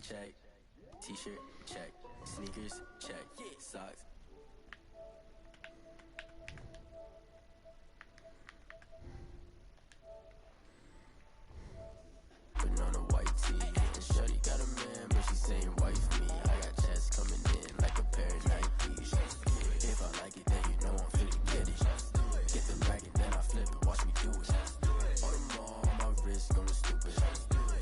check. T-shirt, check. Sneakers, check. Socks. Putting on a white tee. And shorty got a man, but she saying wife me. I got checks coming in like a pair of Nikes. If I like it, then you know I'm finna get it. Get the racket, then I flip it. Watch me do it. On the mall, my wrist going stupid.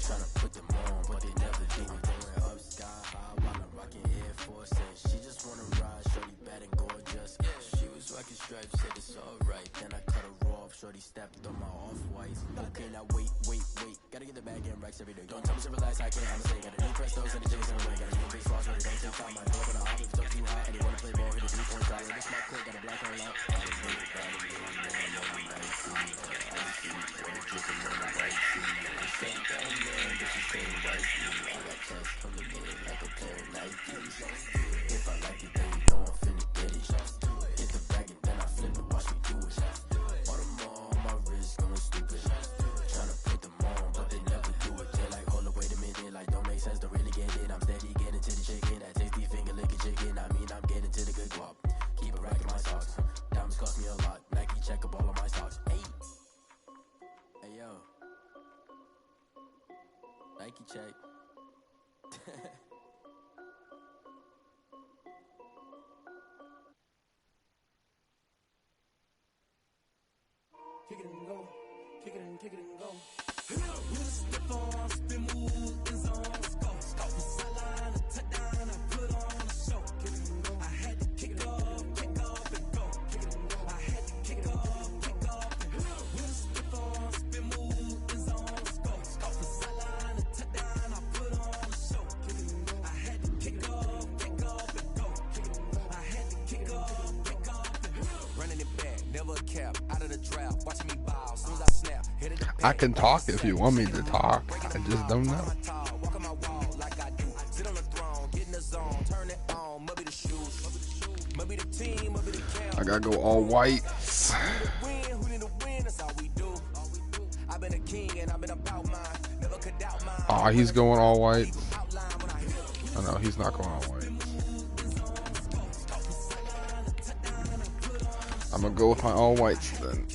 Tryna put them on, but they never do it. Going up sky high while I'm rocking Air Force. And she just wanna ride, shorty bad and gorgeous. She was rocking stripes, said it's alright. Then I cut her off, shorty stepped on my off-whites. Okay, now wait. Gotta get the bag and racks every day. Don't tell me to relax, I can't, I'ma say. Got a new press those and the J's in the way. Got a new big sauce, but it don't take time. I know when I hop, it's too hot. And they wanna play ball, hit a 3-point shot. This my clip, got a black on lock. If I like it, then you know I'm finna get it. Get the bag and then I flip it, watch me do it. On the mall, my wrist going stupid. Tryna put them on, but they never do it. They're like, hold up, wait a minute, like don't make sense, don't really get it. I'm steady getting to the chicken, that tasty finger licking chicken. I mean, I'm getting to the good guap. Keep a rack in my socks. Diamonds cost me a lot. Nike check up all of my stocks. Hey yo, Nike check. Kick it and go, kick it and go. With a step on, spin move, in zone, let's go. From sideline to touchdown, I put on a show. Kick it and go. I had to kick it off and go. Kick it and go. I had to kick it off and go. With a step on, spin move, in zone, let's go. From sideline to touchdown, I put on a show. Kick it and go. I had to kick off and go. Kick it and go. I had to kick off and go. Running it back, never a cap, out of the draft, watching me bow, as soon as I snap, hit it. I can talk if you want me to talk. I just don't know. I gotta go all white. Oh, he's going all white. Oh no, he's not going all white. I'm gonna go with my all whites then.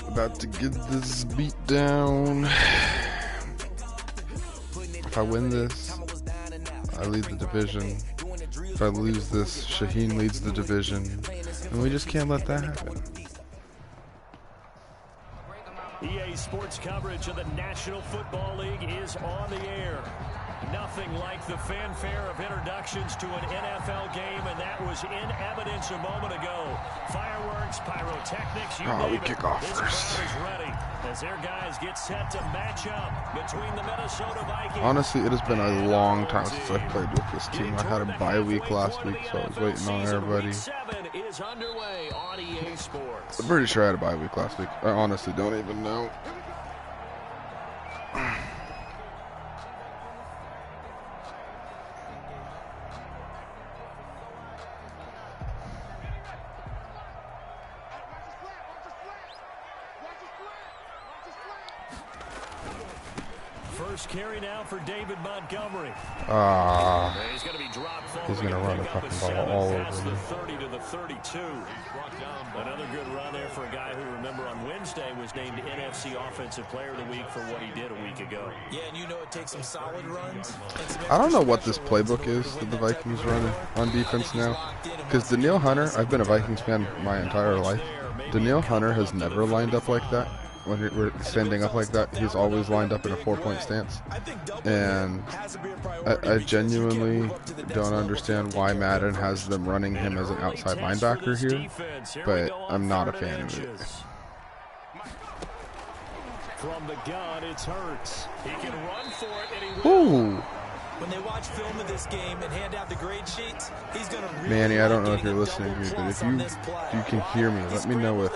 About to get this beat down. If I win this, I lead the division. If I lose this, Shaheen leads the division. And we just can't let that happen. EA Sports coverage of the National Football League is on the air. Nothing like the fanfare of introductions to an NFL game, and that was in evidence a moment ago. Fireworks, pyrotechnics, you name we kick off this first. crowd is ready as their guys get set to match up between the Minnesota Vikings. Honestly, it has been a long time since I've played with this team. I had a bye week last week, so I was waiting on everybody. Is underway on EA Sports. I'm pretty sure I had a bye week last week. I honestly don't even know. First carry now for David Montgomery. He's gonna run the fucking ball all over the me. 30 to the 32. Another good run there for a guy who, remember, on Wednesday was named NFC Offensive Player of the Week for what he did a week ago. Yeah, and you know it takes some solid runs. I don't know what this playbook is that the Vikings run on defense now. Because Danielle Hunter, I've been a Vikings fan my entire life. Danielle Hunter has never lined up like that. When we're standing up like that, he's always lined up in a 4-point stance. And I genuinely don't understand why Madden has them running him as an outside linebacker here, but I'm not a fan of it. From the gun, it's Hurts. He can run for it, and he Ooh. When they watch film of this game and hand out the grade sheets, he's going to really Manny, I don't know if you're listening to me, but if you can hear me, let me know if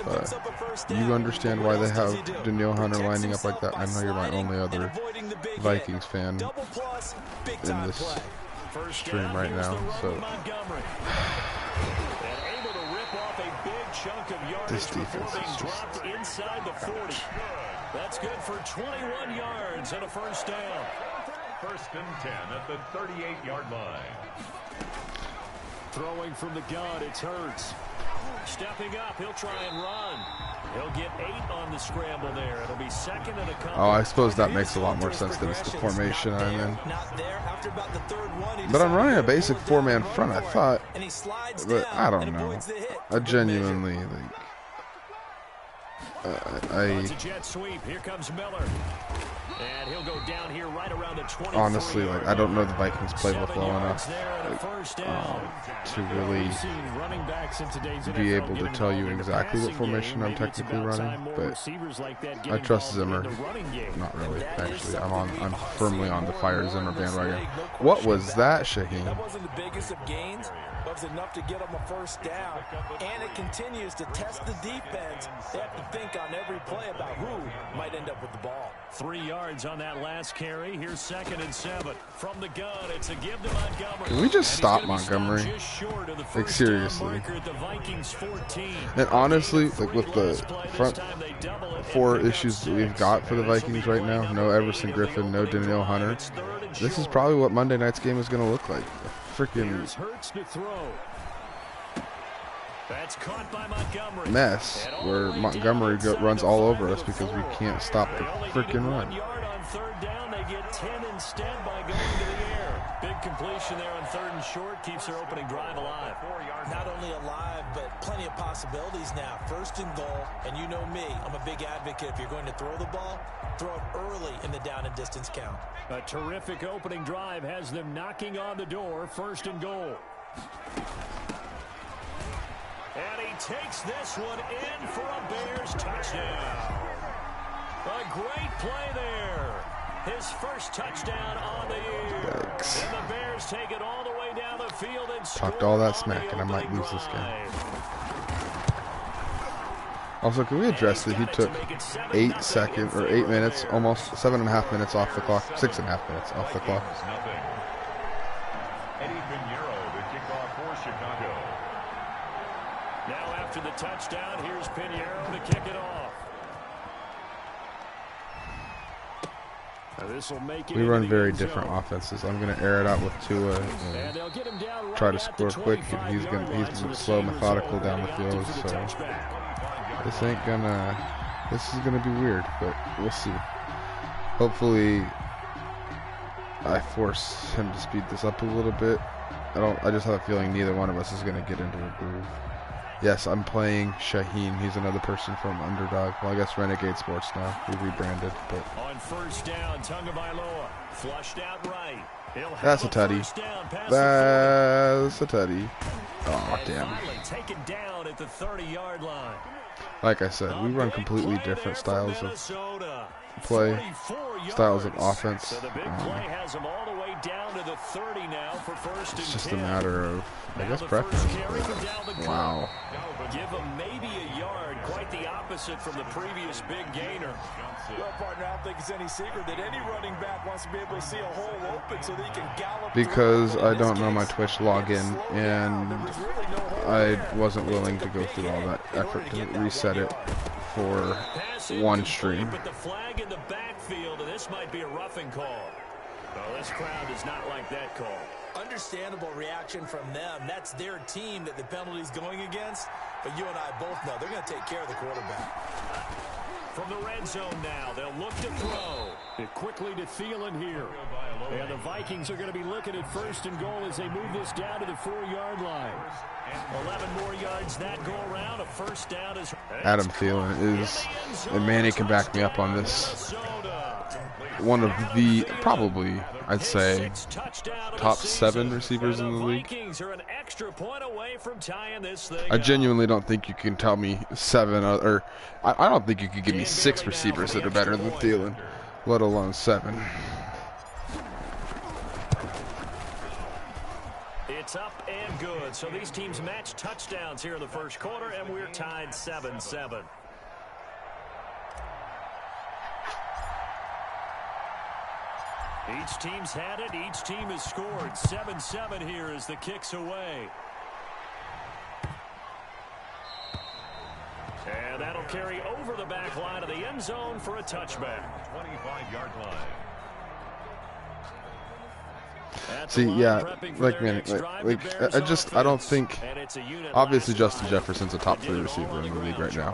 you understand why they have Danielle Hunter lining up like that. I know you're my only other Vikings fan in this stream right now, so this defense is just inside the 40. That's good for 21 yards and a first down. First and 10 at the 38-yard line. Throwing from the gun, it's Hurts. Stepping up, he'll try and run. He'll get 8 on the scramble there. It'll be second and a couple. Oh, I suppose that makes a lot more sense than it's the formation I'm in. But I'm running a basic 4-man front, I thought. But I don't know. I genuinely, It's a jet sweep. Here comes Miller. And he'll go down here right around the 23. Honestly, I don't know the Vikings playbook well enough to really be able to tell you exactly what formation I'm technically running. But I trust Zimmer. Not really, actually. I'm firmly on the fire Zimmer bandwagon. What was that, Shaheen? That wasn't the biggest of gains, but it was enough to get them a first down. And it continues to test the defense. They have to think on every play about who might end up with the ball. 3 yards on that last carry. Here's second and 7. From the gun, it's a give to Montgomery. Can we just stop Montgomery? Like, seriously. And honestly, with the front 4 issues that we've got for the Vikings right now, no Everson Griffin, no Danielle Hunter, this is probably what Monday night's game is going to look like. A freaking mess where Montgomery runs all over us because we can't stop the freaking run. They get 10 instead by going to the air. Big completion there on 3rd and short keeps their opening drive alive. Not only alive, but plenty of possibilities now. 1st and goal, and you know me, I'm a big advocate. If you're going to throw the ball, throw it early in the down and distance count. A terrific opening drive has them knocking on the door. 1st and goal. And he takes this one in for a Bears touchdown. A great play there. His first touchdown on the year. Yikes. And the Bears take it all the way down the field and talked all that smack, and I might lose this game. Also, can we address that he took 8 minutes, almost 7.5 minutes off the clock, 6.5 minutes off the clock. Now after the touchdown, here's Pinheiro to kick it off. We run very different offenses. I'm going to air it out with Tua and try to score quick. And he's going slow, methodical down the field. So this is gonna be weird, but we'll see. Hopefully, I force him to speed this up a little bit. I just have a feeling neither one of us is going to get into a groove. Yes, I'm playing Shaheen. He's another person from Underdog. Well, I guess Renegade Sports now. We rebranded, but on 1st down, Tagovailoa flushed out right. That's a tutty. That's a tutty. Oh, damn. Taken down at the 30-yard line. Like I said, we run completely different styles of play, styles of offense. So the big play has them all the way down to the 30 now for 1st and 10. It's just a matter of, I guess, preference. Wow. Give him maybe a yard, quite the opposite from the previous big gainer. Well, partner, I don't think it's any secret that any running back wants to be able to see a hole open so that he can gallop. Because I don't know my Twitch login, and I wasn't willing to go through all that effort to reset it for one stream. But the flag in the backfield, and this might be a roughing call. Oh, this crowd does not like that call. Understandable reaction from them. That's their team that the penalty's going against. But you and I both know they're going to take care of the quarterback. From the red zone now, they'll look to throw. It quickly to Thielen here. And the Vikings are going to be looking at 1st and goal as they move this down to the 4-yard line. 11 more yards that go around. A 1st down is Adam Thielen is, and Manny can back me up on this, one of the, probably, I'd say, top 7 receivers in the league. I genuinely don't think you can tell me 7, or I don't think you could give me 6 receivers that are better than Thielen, let alone 7. It's up and good. So these teams match touchdowns here in the 1st quarter, and we're tied 7-7. Each team's had it. Each team has scored. 7-7 here as the kick's away. And that'll carry over the back line of the end zone for a touchback. 25-yard line. See, yeah, like, man, I don't think, obviously Justin Jefferson's a top 3 receiver in the league right now,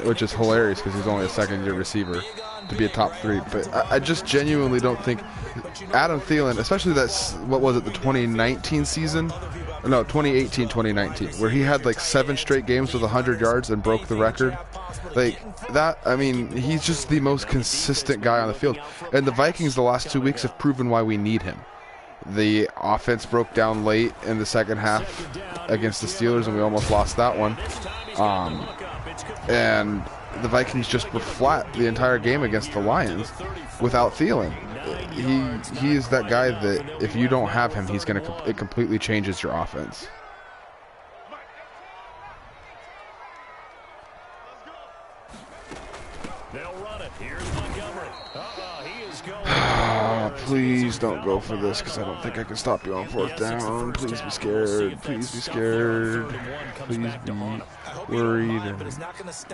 which is hilarious because he's only a second-year receiver to be a top 3, but I just genuinely don't think Adam Thielen, especially that's, what was it, the 2019 season? No, 2018-2019, where he had like 7 straight games with 100 yards and broke the record. Like, that, I mean, he's just the most consistent guy on the field. And the Vikings the last 2 weeks have proven why we need him. The offense broke down late in the second half against the Steelers, and we almost lost that one. And the Vikings just were flat the entire game against the Lions without Thielen. He is that guy that if you don't have him, it completely changes your offense. They'll run it. Here's Montgomery. He is going. Please don't go for this because I don't think I can stop you on 4th down. Please be scared. Please be scared. Please be worried and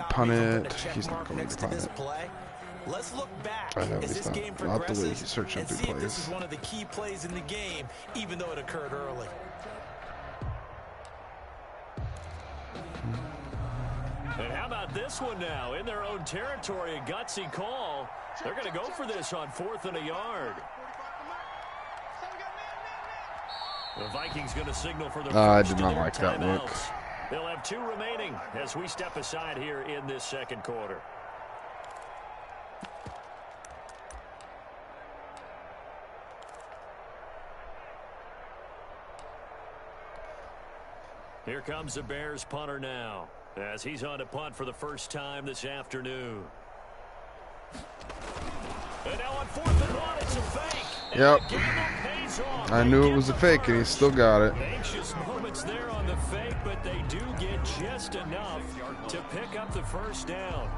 punt it. He's not going to punt it. Let's look back I know as he's this game not the way progresses he's searching and through see if this plays. is one of the key plays in the game, even though it occurred early. And how about this one now? In their own territory, a gutsy call. They're going to go for this on 4th and a yard. The Vikings going to signal for their I first did not of their like that look. timeouts. They'll have 2 remaining as we step aside here in this second quarter. Here comes the Bears punter now, as he's on to punt for the first time this afternoon. And now on 4th and 1, it's a fake. And Yep. the gamble pays off. I knew it was a fake, and he still got it. Anxious moments there on the fake, but they do get just enough to pick up the first down.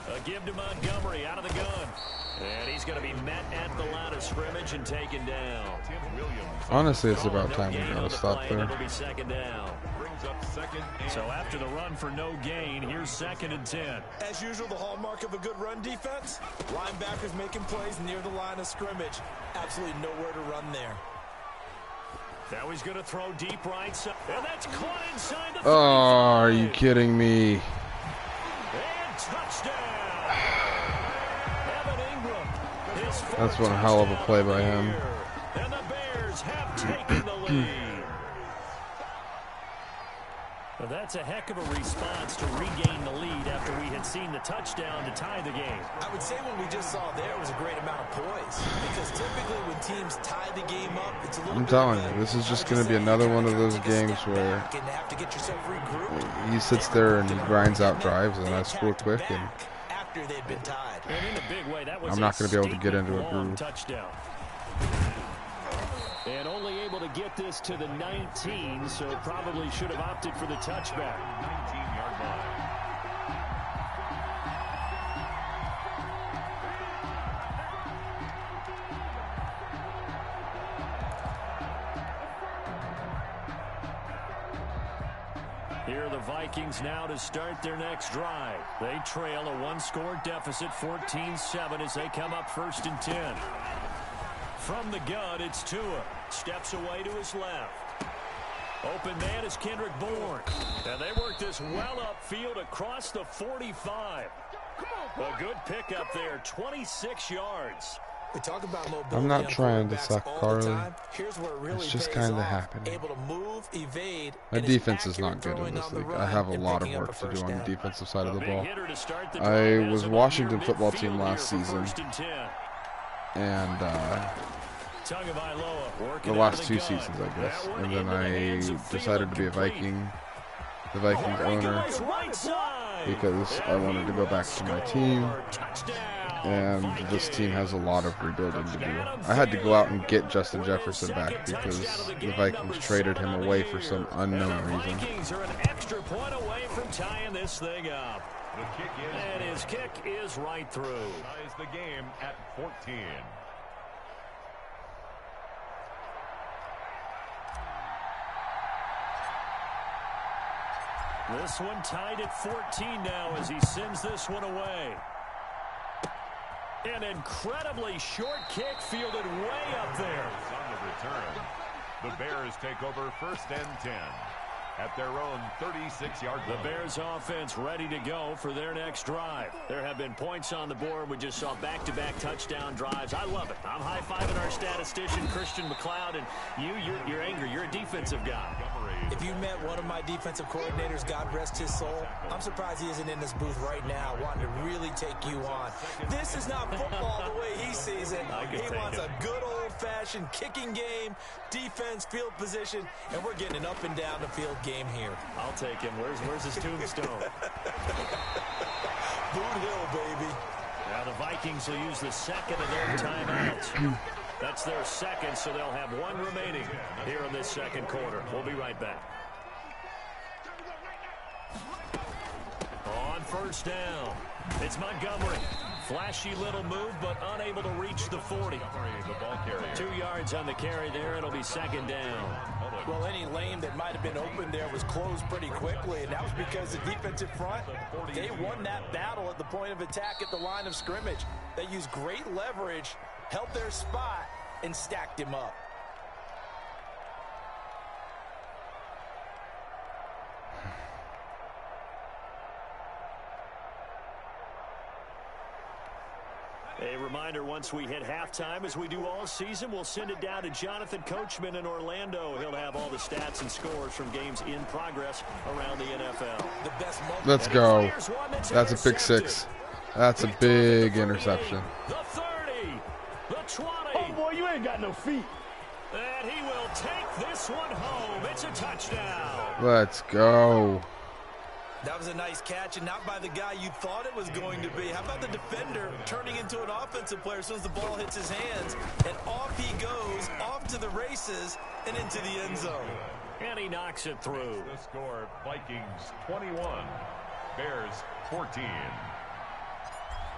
A give to Montgomery out of the gun. And he's going to be met at the line of scrimmage and taken down. Honestly, it's about time we got to stop there. It'll be 2nd down. So after the run for no gain, here's 2nd and 10. As usual, the hallmark of a good run defense, linebackers making plays near the line of scrimmage. Absolutely nowhere to run there. Now he's going to throw deep right side. And that's caught inside the 35. Oh, are you kidding me? And touchdown. Evan Ingram. That's one hell of a play by him. And the Bears have taken the lead. Well, that's a heck of a response to regain the lead after we had seen the touchdown to tie the game. I would say what we just saw there was a great amount of poise. Because typically when teams tie the game up, it's a little I'm telling you, this is just going to be another one of those games where he sits there and he grinds out drives and I score quick, and I'm not going to be able to get into a groove. Touchdown. And only able to get this to the 19, so probably should have opted for the touchback. 19-yard line. Here are the Vikings now to start their next drive. They trail a 1-score deficit, 14-7, as they come up 1st and 10. From the gun, it's Tua. Steps away to his left. Open man is Kendrick Bourne. And they work this well upfield across the 45. A good pickup there, 26 yards. We talk about mobility. I'm not trying to suck, Carly. Here's where it really It's just pays kind of off. happening. Able to move, evade, My and defense is not accurate good in throwing this on the league. run I have a and lot of picking up work a to do first on the down. defensive side of the Big ball. hitter to start the I drive was as Washington near football midfield team last here for season. 1st and 10. And Tagovailoa working the out last of 2 gun. seasons, I guess. That one And then into the hands I of decided to be a Thielen, complete. Viking, the Vikings owner, Goes right side. because I wanted to go back to my team. Touchdown. and this team has a lot of rebuilding to do. I had to go out and get Justin Jefferson back because the Vikings traded him away for some unknown reason. Vikings are an extra point away from tying this thing up. And his kick is right through. Ties the game at 14. This one tied at 14 now as he sends this one away. An incredibly short kick fielded way up there. On the return, the Bears take over 1st and 10 at their own 36-yard line. The Bears offense ready to go for their next drive. There have been points on the board. We just saw back-to-back touchdown drives. I love it. I'm high-fiving our statistician, Christian McLeod, and you're angry. You're a defensive guy. If you met one of my defensive coordinators, God rest his soul, I'm surprised he isn't in this booth right now wanting to really take you on. This is not football the way he sees it. He wants a good old-fashioned kicking game, defense, field position, and we're getting an up-and-down-the-field game here. I'll take him. Where's his tombstone? Boot Hill, baby. Now the Vikings will use the second of their timeouts. That's their second, so they'll have one remaining here in this second quarter. We'll be right back. On 1st down, it's Montgomery. Flashy little move, but unable to reach the 40. The ball carrier. 2 yards on the carry there. It'll be 2nd down. Well, any lane that might have been open there was closed pretty quickly, and that was because the defensive front, they won that battle at the point of attack at the line of scrimmage. They used great leverage, held their spot, and stacked him up. A reminder, once we hit halftime, as we do all season, we'll send it down to Jonathan Coachman in Orlando. He'll have all the stats and scores from games in progress around the NFL. The best Let's go. That's a pick 6. That's a big interception. The 30, the 20. Oh, boy, you ain't got no feet. And he will take this one home. It's a touchdown. Let's go. That was a nice catch, and not by the guy you thought it was going to be. How about the defender turning into an offensive player as soon as the ball hits his hands, and off he goes, off to the races, and into the end zone. And he knocks it through. The score, Vikings 21, Bears 14.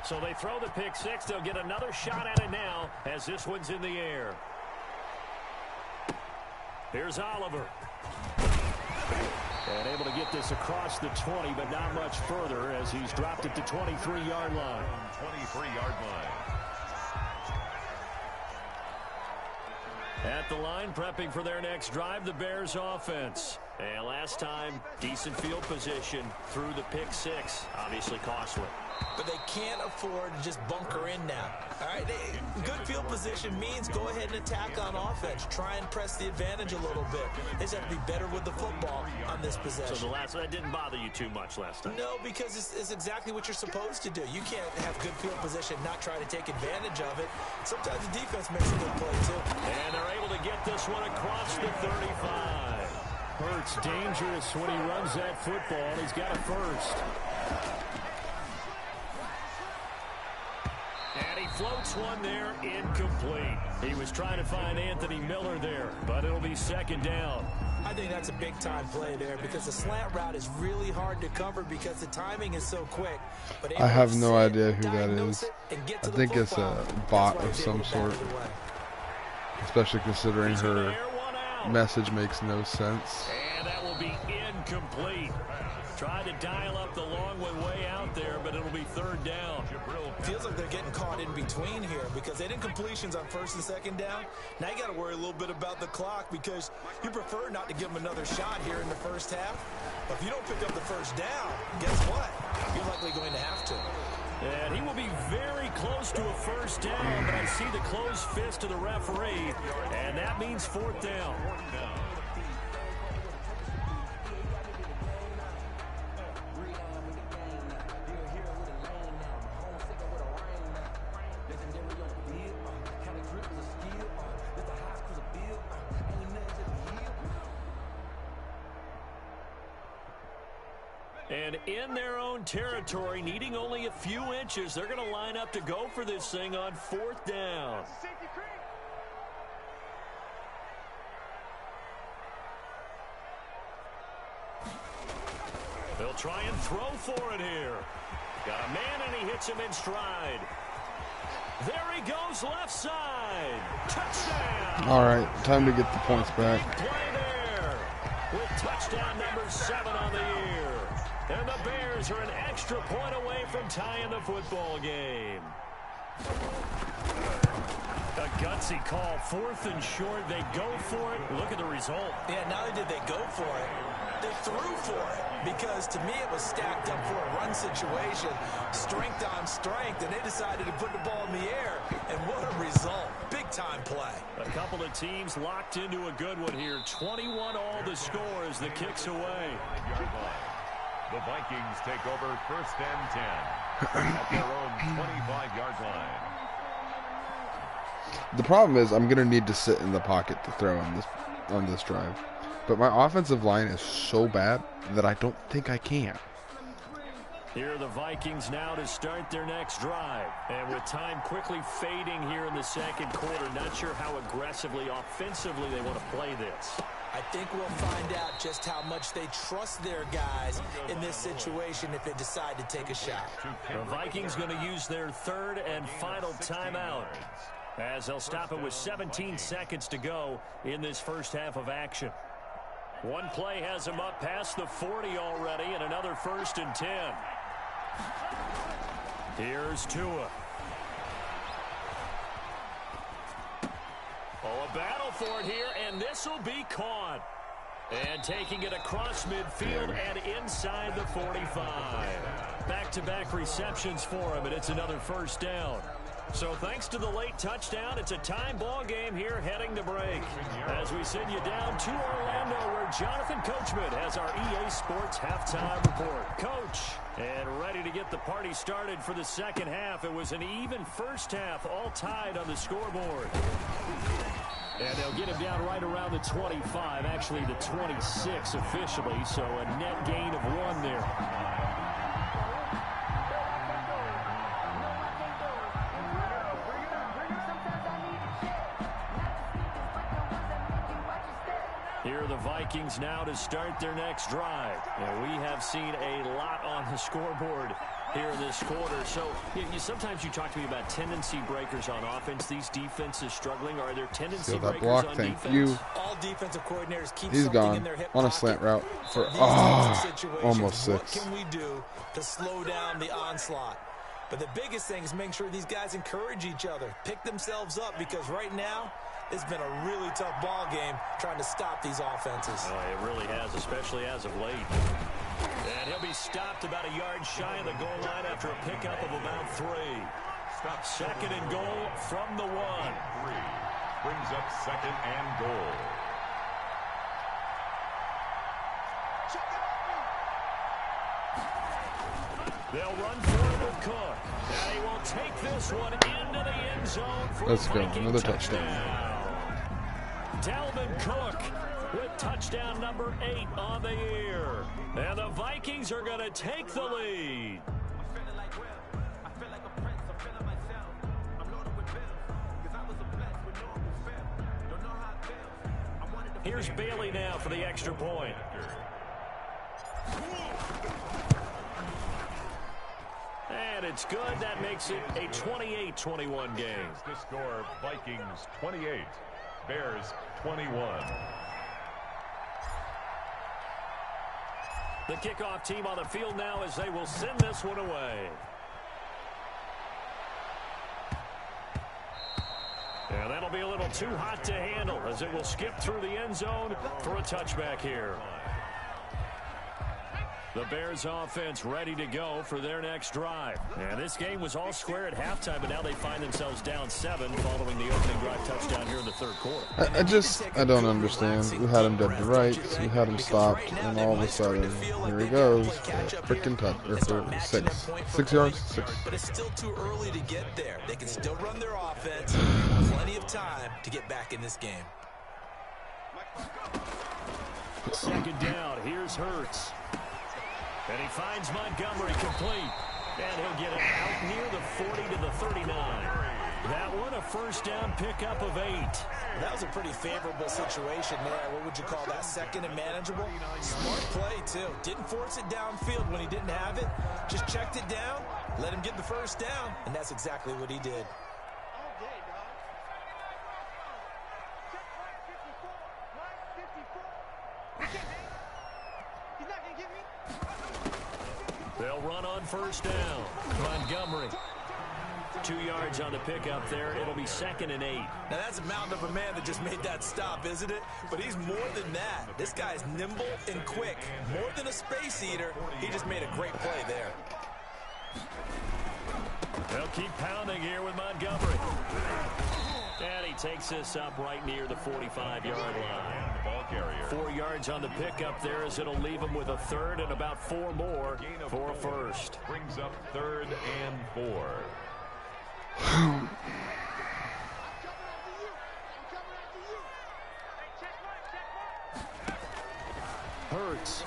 So they throw the pick 6. They'll get another shot at it now as this one's in the air. Here's Oliver. And able to get this across the 20, but not much further as he's dropped it to 23-yard line. 23-yard line. At the line, prepping for their next drive, the Bears offense. And last time, decent field position through the pick 6. Obviously costly. But they can't afford to just bunker in now. All right, good field position means go ahead and attack on offense. Try and press the advantage a little bit. They just have to be better with the football on this possession. So that didn't bother you too much last time? No, because it's exactly what you're supposed to do. You can't have good field position, not try to take advantage of it. Sometimes the defense makes a good play, too. And they're able to get this one across the 35. Hurts dangerous when he runs that football. He's got a first. And he floats one there, incomplete. He was trying to find Anthony Miller there, but it'll be 2nd down. I think that's a big-time play there because the slant route is really hard to cover because the timing is so quick. But I have no idea who that is. I think it's a bot of some sort, especially considering her message makes no sense. And that will be incomplete. Tried to dial up the long one way out there, but it'll be 3rd down. Feels like they're getting caught in between here because they did completions on 1st and 2nd down. Now you got to worry a little bit about the clock because you prefer not to give them another shot here in the first half. But if you don't pick up the 1st down, guess what? You're likely going to have to. And he will be very close to a 1st down, but I see the closed fist of the referee, and that means 4th down. And in their own territory, needing only a few inches, they're going to line up to go for this thing on 4th down. They'll try and throw for it here. Got a man, and he hits him in stride. There he goes, left side. Touchdown. All right, time to get the points back. Big play there with touchdown number 7 on the year. And the Bears are an extra point away from tying the football game. A gutsy call, 4th and short. They go for it. Look at the result. Yeah, not only did they go for it, they threw for it. Because to me, it was stacked up for a run situation, strength on strength, and they decided to put the ball in the air. And what a result. Big-time play. A couple of teams locked into a good one here. 21 all the score as the kick's away. The Vikings take over 1st and 10 at their own 25-yard line. The problem is I'm going to need to sit in the pocket to throw on this drive. But my offensive line is so bad that I don't think I can. Here are the Vikings now to start their next drive. And with time quickly fading here in the 2nd quarter, not sure how aggressively, offensively they want to play this. I think we'll find out just how much they trust their guys in this situation if they decide to take a shot. The Vikings going to use their 3rd and final timeout, as they'll stop it with 17 seconds to go in this first half of action. One play has him up past the 40 already, and another 1st and 10. Here's Tua. Oh, a battle for it here, and this will be caught. And taking it across midfield and inside the 45. Back-to-back receptions for him, and it's another 1st down. So thanks to the late touchdown, it's a time ball game here heading to break. As we send you down to Orlando, where Jonathan Coachman has our EA Sports halftime report. Coach, and ready to get the party started for the 2nd half. It was an even first half, all tied on the scoreboard. And they'll get him down right around the 25, actually the 26 officially, so a net gain of 1 there. Here are the Vikings now to start their next drive. And we have seen a lot on the scoreboard here in this quarter. So sometimes you talk to me about tendency breakers on offense. These defenses struggling. Are there tendency breakers block, on thank defense? you. All defensive coordinators keep He's something gone in their hip on a pocket. slant route for almost 6. What can we do to slow down the onslaught? But the biggest thing is making sure these guys encourage each other, pick themselves up, because right now it's been a really tough ball game trying to stop these offenses. It really has, especially as of late. And he'll be stopped about a yard shy of the goal line after a pickup of about 3. 2nd and goal from the 1. Brings up 2nd and goal. They'll run for it with Cook. And he will take this one into the end zone for Let's go, Viking another touchdown. Dalvin Cook with touchdown number 8 on the year. And the Vikings are going to take the lead. Here's Bailey now for the extra point. And it's good. That makes it a 28-21 game. The score, Vikings 28, Bears 21. The kickoff team on the field now as they will send this one away. And that'll be a little too hot to handle as it will skip through the end zone for a touchback here. The Bears offense ready to go for their next drive. And this game was all square at halftime, but now they find themselves down 7 following the opening drive touchdown here in the 3rd quarter. I don't understand. We had him dead to rights, we had him stopped, and all of a sudden, here he goes. Freaking touch, or for 6. 6 yards? 6. But it's still too early to get there. They can still run their offense. Plenty of time to get back in this game. 2nd down, here's Hurts. And he finds Montgomery complete. And he'll get it out near the 40 to the 39. That one a first down pickup of 8. That was a pretty favorable situation there. What would you call that? Second and manageable? Smart play, too. Didn't force it downfield when he didn't have it. Just checked it down, let him get the first down, and that's exactly what he did. They'll run on first down. Montgomery. 2 yards on the pickup there. It'll be 2nd and 8. Now, that's a mountain of a man that just made that stop, isn't it? But he's more than that. This guy's nimble and quick. More than a space eater. He just made a great play there. They'll keep pounding here with Montgomery. And he takes this up right near the 45-yard line. 4 yards on the pickup there as it'll leave him with a 3rd and about 4 more for a first. Brings up 3rd and 4. Hurts.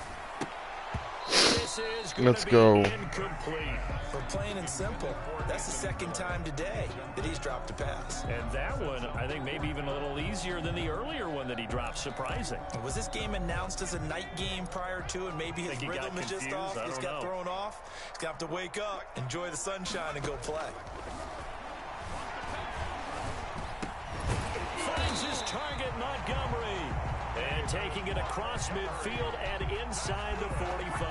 This is Let's go. Incomplete. For plain and simple, that's the 2nd time today that he's dropped a pass. And that one, I think, maybe even a little easier than the earlier one that he dropped. Surprising. Was this game announced as a night game prior to, and maybe his rhythm is just off? He's got thrown off. He's got to wake up, enjoy the sunshine, and go play. Finds his target, Montgomery. And taking it across midfield and inside the 45.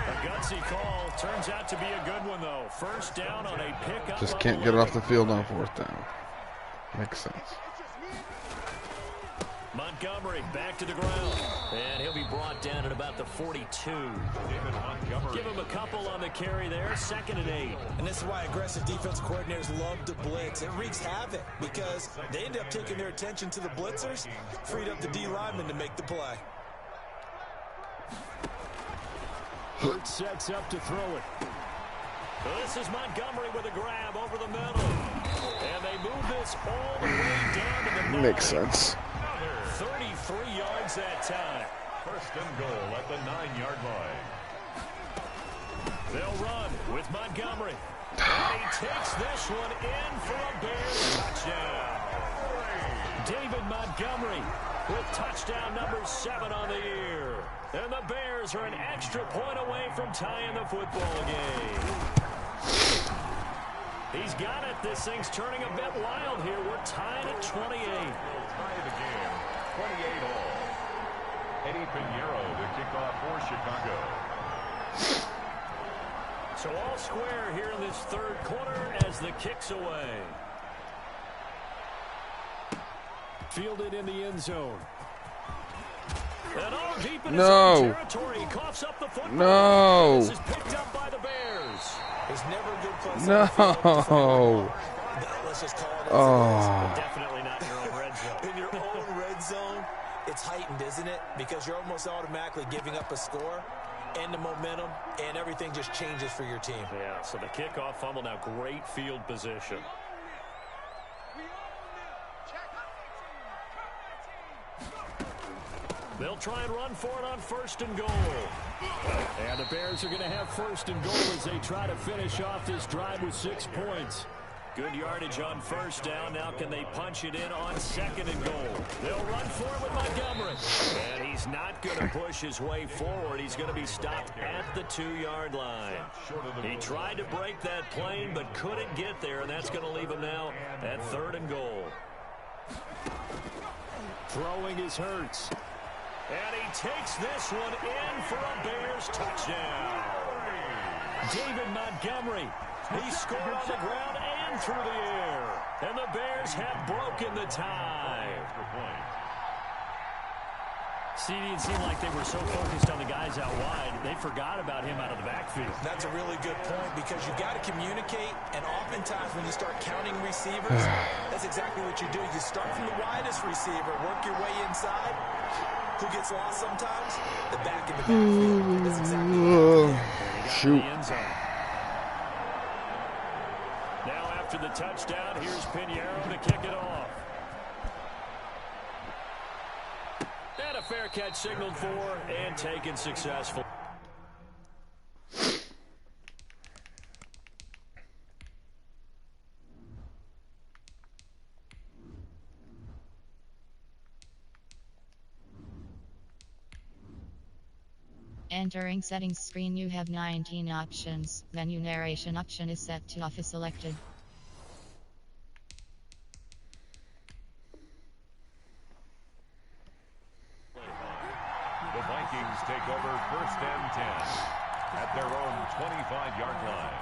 A gutsy call. Turns out to be a good one, though. First down on a pickup. Just can't get it off the field on 4th down. Makes sense. Montgomery back to the ground. And he'll be brought down at about the 42. Give him a couple on the carry there. 2nd and 8. And this is why aggressive defense coordinators love to blitz. It wreaks havoc because they end up taking their attention to the blitzers, freed up the D lineman to make the play. Hurts sets up to throw it. This is Montgomery with a grab over the middle. And they move this all the way down to the 9. Makes sense. 33 yards that time. 1st and goal at the 9-yard line. They'll run with Montgomery. And he takes this one in for a Bears touchdown. David Montgomery with touchdown number 7 on the year. And the Bears are an extra point away from tying the football game. He's got it. This thing's turning a bit wild here. We're tied at 28. Tie the game, 28 all. Eddie Pinheiro to kick off for Chicago. So all square here in this 3rd quarter as the kick's away. Fielded in the end zone. And all deep in his own territory. He coughs up the football. No. This is picked up by the Bears. There's never a good place. No. Let's just call it Oh. Definitely not in your own red zone. In your own red zone, it's heightened, isn't it? Because you're almost automatically giving up a score and the momentum, and everything just changes for your team. Yeah, so the kickoff fumble now, great field position. They'll try and run for it on 1st and goal. And the Bears are going to have 1st and goal as they try to finish off this drive with 6 points. Good yardage on 1st down. Now can they punch it in on 2nd and goal? They'll run for it with Montgomery. And he's not going to push his way forward. He's going to be stopped at the 2-yard line. He tried to break that plane but couldn't get there, and that's going to leave him now at 3rd and goal. Throwing is Hurts. And he takes this one in for a Bears touchdown. David Montgomery. He scored on the ground and through the air. And the Bears have broken the tie. See, it seemed like they were so focused on the guys out wide, they forgot about him out of the backfield. That's a really good point because you got to communicate, and oftentimes when you start counting receivers, that's exactly what you do. You start from the widest receiver, work your way inside. Who gets lost sometimes? The back in the backfield. That's exactly what you Shoot. Now after the touchdown, here's Pinheiro to kick it off. And a fair catch signaled for and taken successful. Entering settings screen, you have 19 options. Menu narration option is set to off is selected. The Vikings take over 1st and 10 at their own 25-yard line.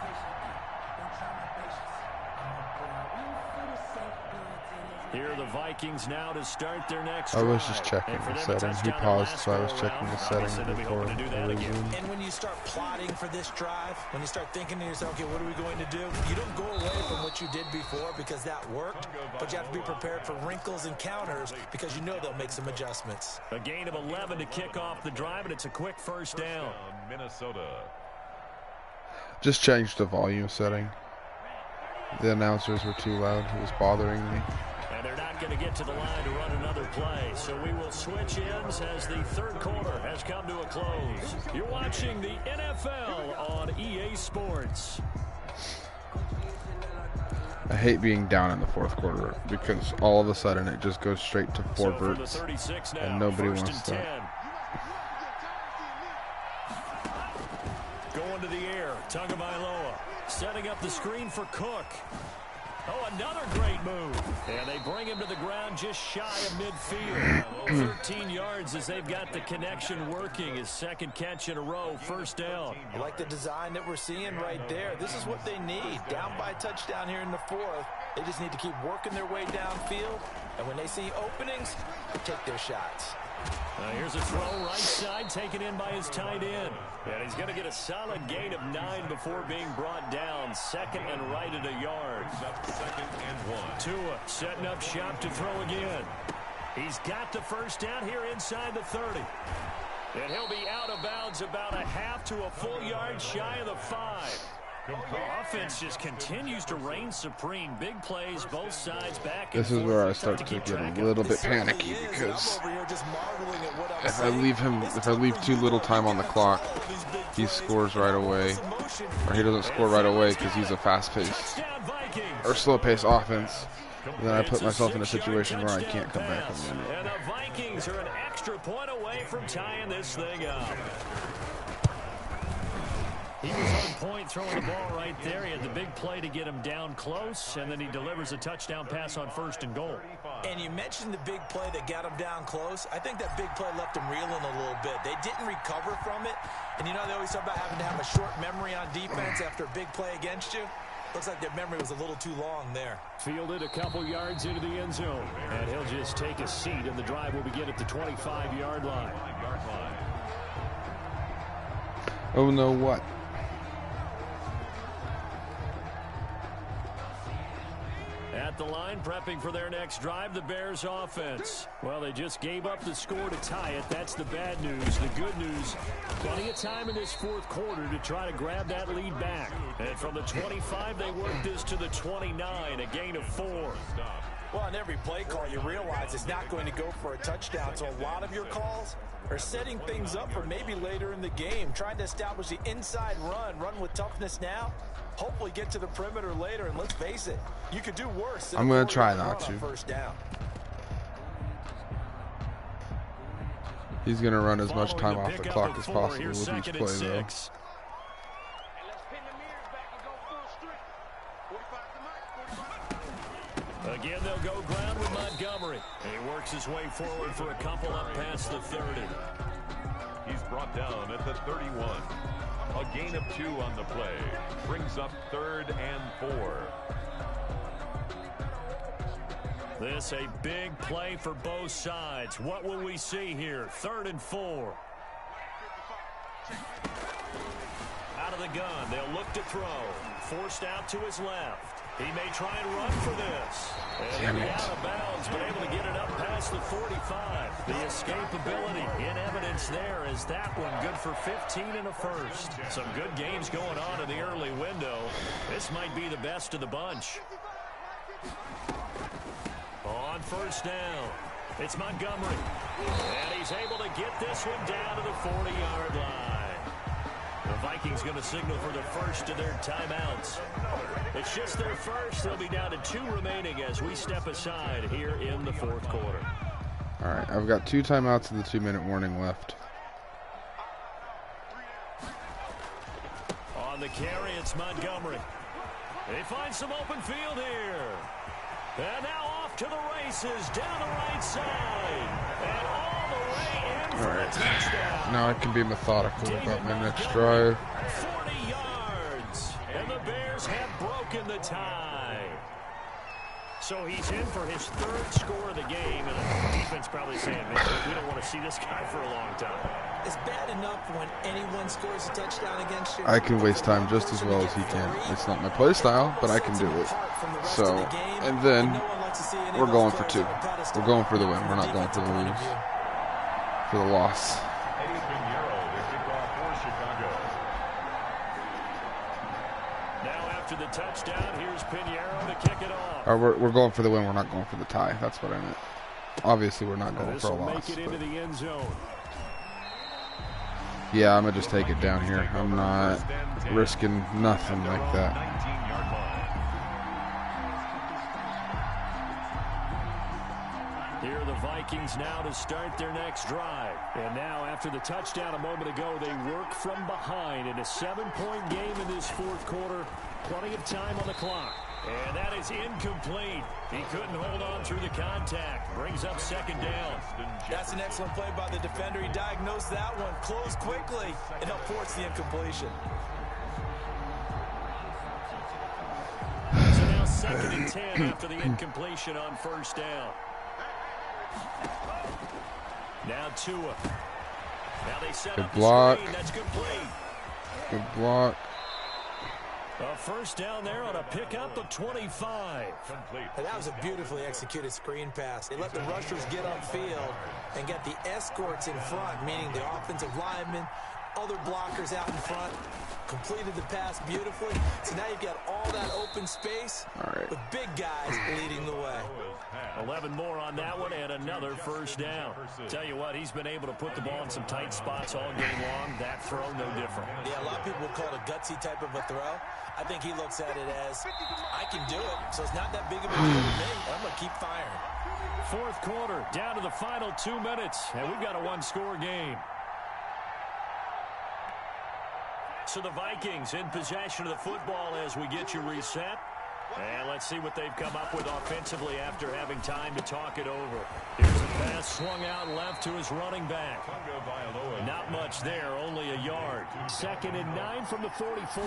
Here are the Vikings now to start their next I was drive. just checking And for the them, a settings. He touchdown paused, last so I was go checking around. the settings Obviously, they'll be before hoping to do I that again. resumed. And when you start plotting for this drive, when you start thinking to yourself, okay, what are we going to do? You don't go away from what you did before because that worked, but you have to be prepared for wrinkles and counters because you know they'll make some adjustments. A gain of 11 to kick off the drive, and it's a quick first down. Minnesota. Just changed the volume setting. The announcers were too loud. It was bothering me. And they're not going to get to the line to run another play. So we will switch ends as the third quarter has come to a close. You're watching the NFL on EA Sports. I hate being down in the fourth quarter because all of a sudden it just goes straight to four verts. And nobody wants that. Going to the air, Tagovailoa setting up the screen for Cook. Oh, another great move. And they bring him to the ground just shy of midfield. 13 yards as they've got the connection working. His second catch in a row, first down. I like the design that we're seeing right there. This is what they need. Down by a touchdown here in the fourth. They just need to keep working their way downfield. And when they see openings, take their shots. Here's a throw right side taken in by his tight end. And he's going to get a solid gain of 9 before being brought down. Second and right at a yard. Second and 1. Tua setting up shop to throw again. He's got the first down here inside the 30. And he'll be out of bounds about a half to a full yard shy of the 5. The offense just continues to reign supreme. Big plays, both sides back and This is forth. where I start to get a little bit panicky because if I leave too little time on the clock, he scores right away, or he doesn't score right away because he's a fast-paced or slow-paced offense. And then I put myself in a situation where I can't come back from the end. And the Vikings are an extra point away from tying this thing up. He was on point throwing the ball right there. He had the big play to get him down close, and then he delivers a touchdown pass on 1st and goal. And you mentioned the big play that got him down close. I think that big play left him reeling a little bit. They didn't recover from it. And you know they always talk about having to have a short memory on defense after a big play against you. Looks like their memory was a little too long there. Fielded a couple yards into the end zone. And he'll just take a seat, and the drive will begin at the 25-yard line. Oh, no, what? At the line, prepping for their next drive, the Bears offense. Well, they just gave up the score to tie it. That's the bad news. The good news, plenty of time in this fourth quarter to try to grab that lead back. And from the 25, they work this to the 29, a gain of 4. Well, on every play call, you realize it's not going to go for a touchdown. So a lot of your calls are setting things up for maybe later in the game, trying to establish the inside run with toughness now. Hopefully get to the perimeter later, and let's face it, you could do worse. I'm going to try not to. First down. He's going to run as much time off the clock as possible with each play, though. Again, they'll go ground with Montgomery. And he works his way forward for a couple up past the 30. He's brought down at the 31. A gain of 2 on the play. Brings up 3rd and 4. This a big play for both sides. What will we see here? 3rd and 4. Out of the gun. They'll look to throw. Forced out to his left. He may try and run for this. And he'll be out of bounds, but able to get it up past the 45. The escapability in evidence there is that one good for 15 and a first. Some good games going on in the early window. This might be the best of the bunch. On first down, it's Montgomery. And he's able to get this one down to the 40-yard line. The Vikings going to signal for the first of their timeouts. It's just their first. They'll be down to 2 remaining as we step aside here in the fourth quarter. All right, I've got 2 timeouts and the 2-minute warning left. the carry, it's Montgomery. They find some open field here. And now off to the races, down the right side. And all the way in for a touchdown. Now I can be methodical about my next drive. 40 yards. And the Bears have broken the tie. So he's in for his third score of the game. And the defense probably saying, man, we don't want to see this guy for a long time. It's bad enough when anyone scores a touchdown against you. I can waste time just as well as he can. It's not my play style, but I can do it. So, and then we're going for 2. We're going for the win. We're not going for the lose. For the loss. Now after the touchdown, here's Pinheiro to kick it off. We're going for the win. We're not going for the tie. That's what I meant. Obviously, we're not going for a loss. Make it into the end zone. Yeah, I'm going to just take it down here. I'm not risking nothing like that. Here are the Vikings now to start their next drive. And now after the touchdown a moment ago, they work from behind in a 7-point game in this fourth quarter. Plenty of time on the clock. And that is incomplete. He couldn't hold on through the contact. Brings up second down. That's an excellent play by the defender. He diagnosed that one, closed quickly, and helped force the incompletion. So now 2nd and 10 after the incompletion on first down. Now Tua. Now they set up the screen. That's complete. Good block. A first down there on a pickup of 25. And that was a beautifully executed screen pass. They let the rushers get upfield and get the escorts in front, meaning the offensive linemen, other blockers out in front. Completed the pass beautifully. So now you've got all that open space with big guys leading the way. 11 more on that one and another first down. Tell you what, he's been able to put the ball in some tight spots all game long. That throw, no different. Yeah, a lot of people would call it a gutsy type of a throw. I think he looks at it as, I can do it, so it's not that big of a deal to me. I'm going to keep firing. Fourth quarter, down to the final 2 minutes, and we've got a one-score game. So the Vikings in possession of the football as we get you reset. And let's see what they've come up with offensively after having time to talk it over. Here's a pass swung out left to his running back. Not much there, only a yard. 2nd and 9 from the 44.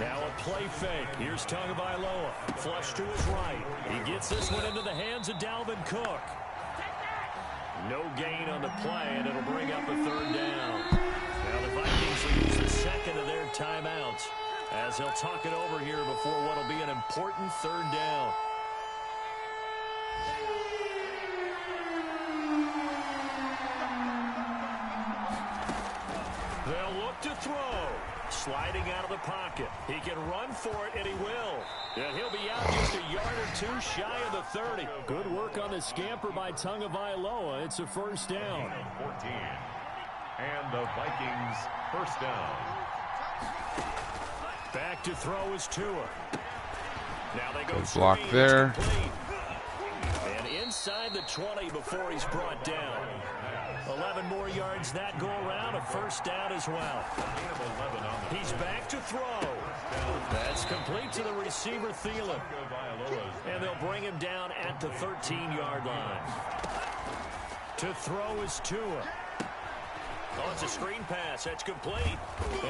Now a play fake. Here's Tagovailoa. Flush to his right. He gets this one into the hands of Dalvin Cook. No gain on the play, and it'll bring up a 3rd down. Now the Vikings will use the 2nd of their timeouts as they'll talk it over here before what will be an important 3rd down. They'll look to throw. Sliding out of the pocket. He can run for it, and he will. And he'll be out just a yard or 2 shy of the 30. Good work on the scamper by Tagovailoa. It's a first down. 14. And the Vikings first down. Back to throw is Tua. Now they go good block there. And inside the 20 before he's brought down. 11 more yards that go around. A first down as well. He's back to throw. That's complete to the receiver, Thielen. And they'll bring him down at the 13-yard line. To throw is Tua. Oh, it's a screen pass. That's complete.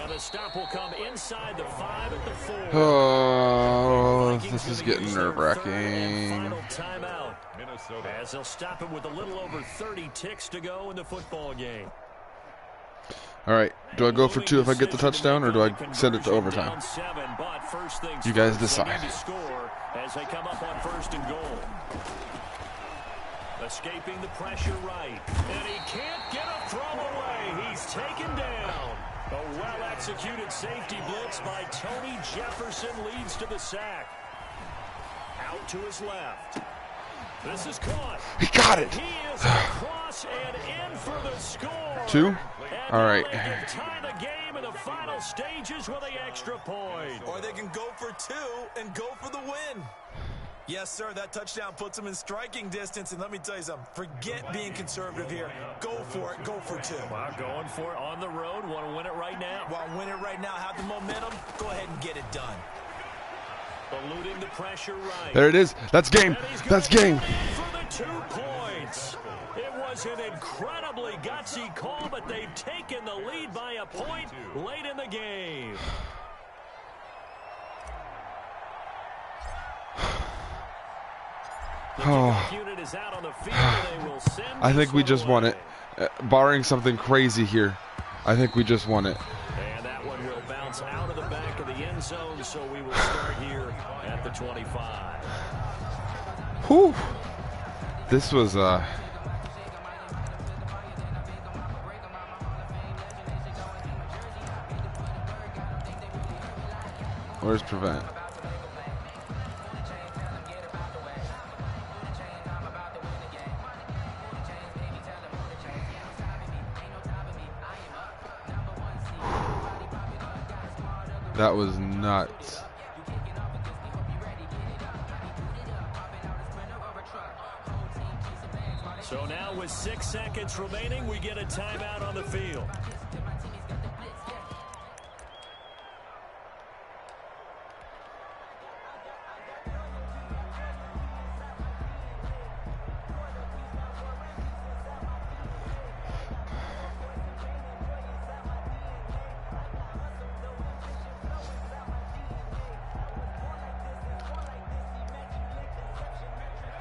And the stop will come inside the 5 at the 4. Oh, this is getting nerve-wracking. Final timeout. As they'll stop him with a little over 30 ticks to go in the football game. All right, do I go for 2 if I get the touchdown, or do I send it to overtime? You guys decide. As they come up on 1st and goal. Escaping the pressure right. And he can't get a throw away. He's taken down. A well-executed safety blitz by Tony Jefferson leads to the sack. Out to his left. This is caught. He got it. He is across and in for the score. 2? All right. They can tie the game in the final stages with the extra point. Or they can go for 2 and go for the win. Yes, sir. That touchdown puts him in striking distance. And let me tell you something. Forget being conservative here. Go for it. Go for 2. Well, going for it on the road. Want to win it right now. Want to win it right now. Have the momentum. Go ahead and get it done. Eluding the pressure right. There it is. That's game. That's game. For the 2 points. It was an incredibly gutsy call, but they've taken the lead by a point late in the game. I think we just won it. Barring something crazy here, I think we just won it. And that one will bounce out of the back of the end zone, so we will start here at the 25. Whew. This was where's prevent? That was nuts. So now with 6 seconds remaining, we get a timeout on the field.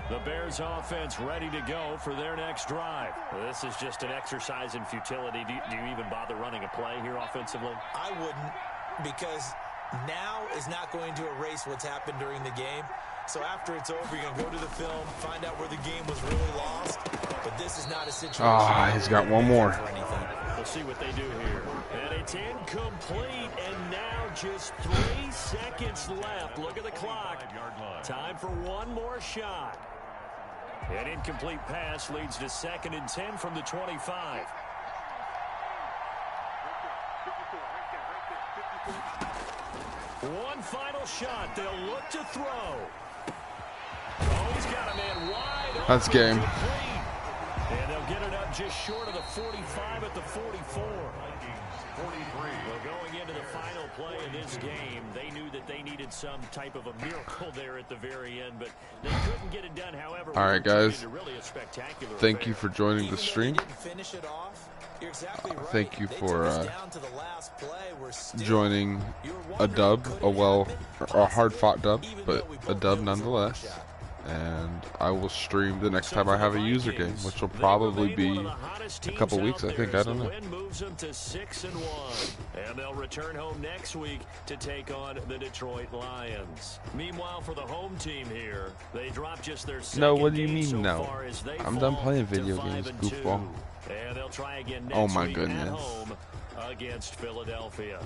The Bears offense ready to go for their next drive. Well, this is just an exercise in futility. Do you even bother running a play here offensively? I wouldn't, because now is not going to erase what's happened during the game. So after it's over, you're going to go to the film, find out where the game was really lost. But this is not a situation. Ah, he's got one more. We'll see what they do here. And it's incomplete, and now just 3 seconds left. Look at the clock. Time for one more shot. An incomplete pass leads to 2nd and 10 from the 25. One final shot. They'll look to throw. Oh, he's got a man wide open. That's game. And they'll get it up just short of the 45 at the 44. 43. Well, going into the final play of this game, they knew that they needed some type of a miracle there at the very end, but they couldn't get it done. However, all right, guys. Really a spectacular thank you for joining the stream. Thank you for joining a dub, a hard-fought dub, but a dub nonetheless. And I will stream the next time I have a user game, which will probably be a couple weeks, I think. I don't know. Moves them to 6-1, and they'll return home next week to take on the Detroit Lions. Meanwhile, for the home team here, they dropped just their second. No, what do you mean so no? I'm done playing video games, goofball. And they'll try again next oh my week goodness. at home against Philadelphia.